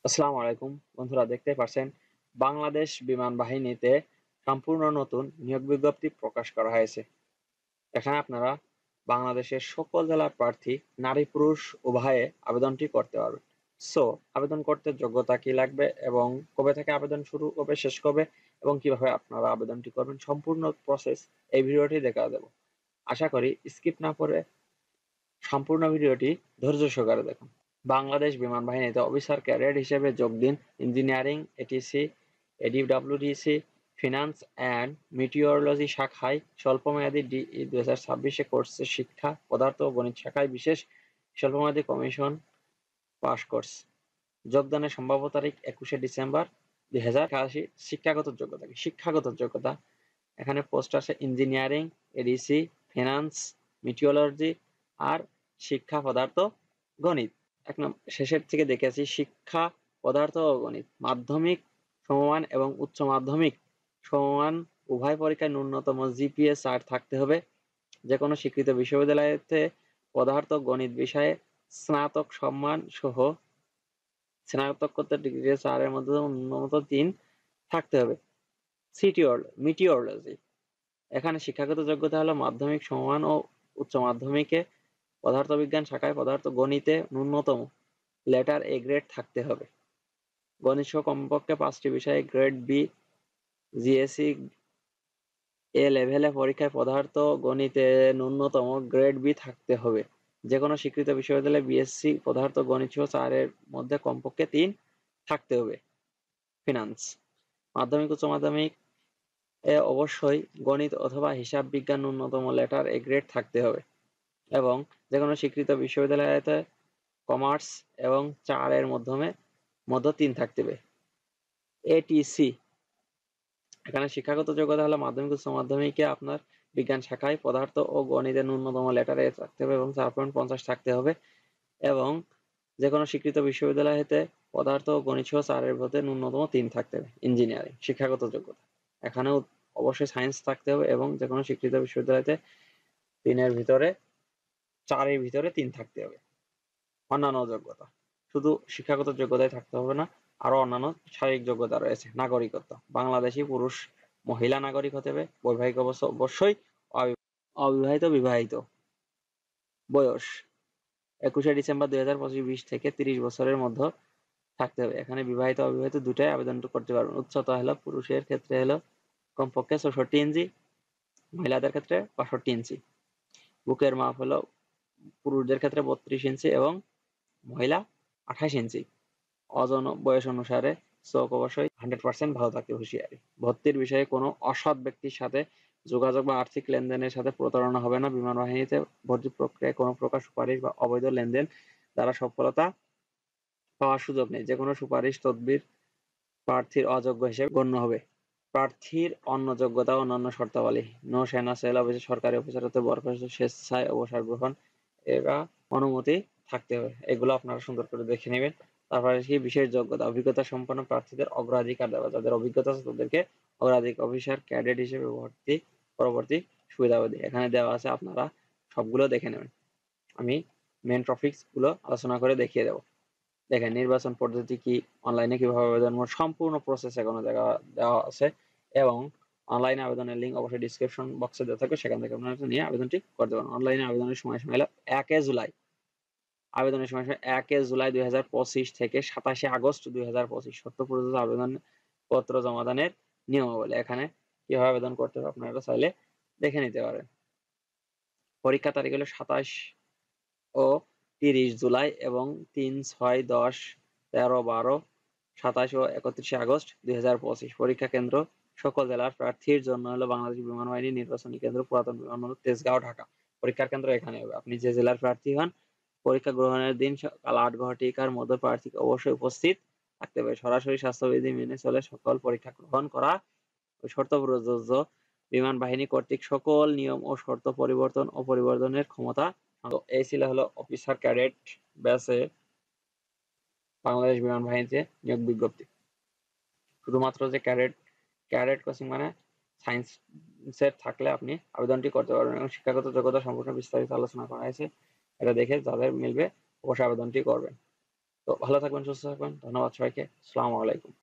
আসসালামু আলাইকুম বন্ধুরা, দেখতে পাচ্ছেন বাংলাদেশ বিমান বাহিনীতে সম্পূর্ণ নতুন নিয়োগ বিজ্ঞপ্তি প্রকাশ করা হয়েছে। এখানে আপনারা বাংলাদেশের সকল জেলার প্রার্থী নারী পুরুষ উভয়ে আবেদনটি করতে পারবেন। সো আবেদন করতে যোগ্যতা কি লাগবে এবং কবে থেকে আবেদন শুরু কবে শেষ কবে এবং কিভাবে আপনারা আবেদনটি করবেন সম্পূর্ণ প্রসেস এই ভিডিওটি দেখা দেব। আশা করি স্কিপ না করে সম্পূর্ণ ভিডিওটি ধৈর্য সহকারে দেখুন। বাংলাদেশ বিমান বাহিনীতে অফিসার ক্যাডেট হিসেবে যোগ দিন। Engineering, ATC, ADWDC, finance and meteorology শাখায় স্বল্পমেয়াদী ডিই 2026 কোর্সে শিক্ষা, পদার্থ ও গণিত শাখায় বিশেষ স্বল্পমেয়াদী কমিশন পাস কোর্স। যোগদানের সম্ভাব্য তারিখ 21শে ডিসেম্বর 2088। শিক্ষাগত যোগ্যতা এখানে পোস্ট আছে ইঞ্জিনিয়ারিং, এডিসি, ফিনান্স, মিটিওরোলজি আর শিক্ষা, পদার্থ, গণিত। শেষের থেকে দেখেছি শিক্ষা, পদার্থ ও গণিত মাধ্যমিক সমমান এবং উচ্চ মাধ্যমিক সমমান উভয় পরীক্ষায় ন্যূনতম জিপিএ 4 থাকতে হবে। যে কোনো স্বীকৃত বিশ্ববিদ্যালয়তে পদার্থ গণিত বিষয়ে স্নাতক সম্মান সহ স্নাতকোত্তর ডিগ্রি 4 এর মধ্যে ন্যূনতম 3 থাকতে হবে। মিটিওরোলজি এখানে শিক্ষাগত যোগ্যতা হলো মাধ্যমিক সমমান ও উচ্চ মাধ্যমিকে পদার্থবিজ্ঞান শাখায় পদার্থ গণিতে ন্যূনতম লেটার এ গ্রেড থাকতে হবে। গণিত সহ কমপক্ষে 5টি বিষয়ে গ্রেড বি, জিএসসি এ লেভেলে পরীক্ষায় পদার্থ গণিতে ন্যূনতম গ্রেড বি থাকতে হবে। যে কোনো স্বীকৃত বিশ্ববিদ্যালয়ে বিএসসি পদার্থ গণিত সহ 4 এর মধ্যে কমপক্ষে 3 থাকতে হবে। ফিনান্স মাধ্যমিক উচ্চ মাধ্যমিক এ অবশ্যই গণিত অথবা হিসাব বিজ্ঞান ন্যূনতম লেটার এ গ্রেড থাকতে হবে এবং যে কোনো স্বীকৃত বিশ্ববিদ্যালয়তে কমার্স এবং 4 এর মধ্যে 3 থাকতে হবে। এটিসি এখানে শিক্ষাগত যোগ্যতা হলো মাধ্যমিক উচ্চ মাধ্যমিকে আপনার বিজ্ঞান শাখায় পদার্থ ও গণিতে ন্যূনতম লেটার এ থাকতে হবে এবং 4.50 থাকতে হবে এবং যে কোনো স্বীকৃত বিশ্ববিদ্যালয় হতে পদার্থ ও গণিত সহ 4 এর মধ্যে ন্যূনতম 3 থাকতে হবে। ইঞ্জিনিয়ারিং শিক্ষাগত যোগ্যতা এখানেও অবশ্যই সায়েন্স থাকতে হবে এবং যে কোনো স্বীকৃত বিশ্ববিদ্যালয়তে 3 এর ভিতরে 4 এর ভিতরে 3 থাকতে হবে। অন্যান্য যোগ্যতা শুধু শিক্ষাগত যোগ্যতাই থাকতে হবে না, আরো অন্যান্য শারীরিক যোগ্যতা রয়েছে। নাগরিকত্ব বাংলাদেশি পুরুষ মহিলা নাগরিক হতে হবে। বৈবাহিক অবস্থা অবশ্যই অবিবাহিত বিবাহিত। বয়স 21শে ডিসেম্বর 2025 থেকে 30 বছরের মধ্যে থাকতে হবে। এখানে বিবাহিত অবিবাহিত দুটাই আবেদন করতে পারবেন। উচ্চতা হলো পুরুষের ক্ষেত্রে হলো কমপক্ষে 64 ইঞ্চি, মহিলাদের ক্ষেত্রে 65 ইঞ্চি। বুকের মাপ হলো পুরুষদের ক্ষেত্রে 32 ইঞ্চি এবং মহিলা 28 ইঞ্চি। ওজন বয়স অনুসারে চোখ অবশ্যই 100% ভালো থাকতে হুঁশিয়ারি। ভর্তির বিষয়ে কোনো অসৎ ব্যক্তির সাথে যোগাযোগ বা আর্থিক লেনদেনের সাথে প্রতারণা হবে না। বিমান বাহিনীতে ভর্তি প্রক্রিয়ায় কোনো প্রকার সুপারিশ বা অবৈধ লেনদেন দ্বারা সফলতা পাওয়ার সুযোগ নেই। যে কোনো সুপারিশ তদবির প্রার্থীর অযোগ্য হিসেবে গণ্য হবে। প্রার্থীর অন্য যোগ্যতা ও অন্যান্য শর্তাবলী নৌসেনা, সেল অফিসে সরকারি অফিসার হতে বরখাস্ত, স্বেচ্ছায় অবসর গ্রহণ এরা অনুমতি থাকতে হবে। এগুলো আপনারা সুন্দর করে দেখে নেবেন। তারপরে কি বিশেষ যোগ্যতা অভিজ্ঞতা সম্পন্ন প্রার্থীদের অগ্রাধিকার দেওয়া, যাদের অভিজ্ঞতা আছে তাদেরকে অগ্রাধিকার। অফিসার ক্যাডেট হিসেবে ভর্তি পরবর্তী সুবিধাবলী এখানে দেওয়া আছে, আপনারা সবগুলো দেখে নেবেন। আমি মেন টপিকস গুলো আলোচনা করে দেখিয়ে দেবো। দেখেন নির্বাচন পদ্ধতি কি, অনলাইনে কিভাবে আবেদন করবেন, সম্পূর্ণ প্রসেস এখনো দেওয়া আছে এবং অনলাইনে আবেদনের লিঙ্ক অবশ্যই ডিসক্রিপশন বক্সে দেওয়া থাকবে, সেখান থেকে আপনারা নিয়ে আবেদনটি করতে পারেন। অনলাইনে আবেদনের সময়সীমা হলো 1 জুলাই। আবেদনের সময়সীমা 1 জুলাই 2025 থেকে 27 আগস্ট 2025। শর্ত প্রযোজ্য আবেদন পত্র জমাদানের নিয়মাবলী এখানে কিভাবে আবেদন করতে হবে আপনারা চাইলে দেখে নিতে পারেন। পরীক্ষা তারিখ হলো 27 ও 30 জুলাই এবং 3, 6, 10, 13, 12, 27 ও 31 আগস্ট 2025। পরীক্ষা কেন্দ্র সকল জেলার প্রার্থীর জন্য হলো বাংলাদেশ বিমান বাহিনী নির্বাচনী কেন্দ্র পুরাতন বিমানবন্দর তেজগাঁও, ঢাকা। পরীক্ষার কেন্দ্র এখানে হবে। আপনি যে জেলার প্রার্থী হন পরীক্ষা গ্রহণের দিন সকাল 8 ঘটিকার মধ্যে প্রার্থীকে অবশ্যই উপস্থিত থাকতে হবে। সরাসরি স্বাস্থ্যবিধি মেনে চলে সকল পরীক্ষা গ্রহণ করা শর্ত প্রযোজ্য। বিমান বাহিনী কর্তৃক সকল নিয়ম ও শর্ত পরিবর্তন ও পরিবর্তনের ক্ষমতা। এই ছিল হলো অফিসার ক্যাডেট ব্যাচে বাংলাদেশ বিমান বাহিনীতে নিয়োগ বিজ্ঞপ্তি। শুধুমাত্র যে ক্যাডেট কোচিং মানে সায়েন্সের থাকলে আপনি আবেদনটি করতে পারবেন এবং শিক্ষাগত যোগ্যতা সম্পূর্ণ বিস্তারিত আলোচনা করা হয়েছে। এটা দেখে যাদের মিলবে অবশ্যই আবেদনটি করবেন। তো ভালো থাকবেন, সুস্থ থাকবেন। ধন্যবাদ সবাইকে। আসসালামু আলাইকুম।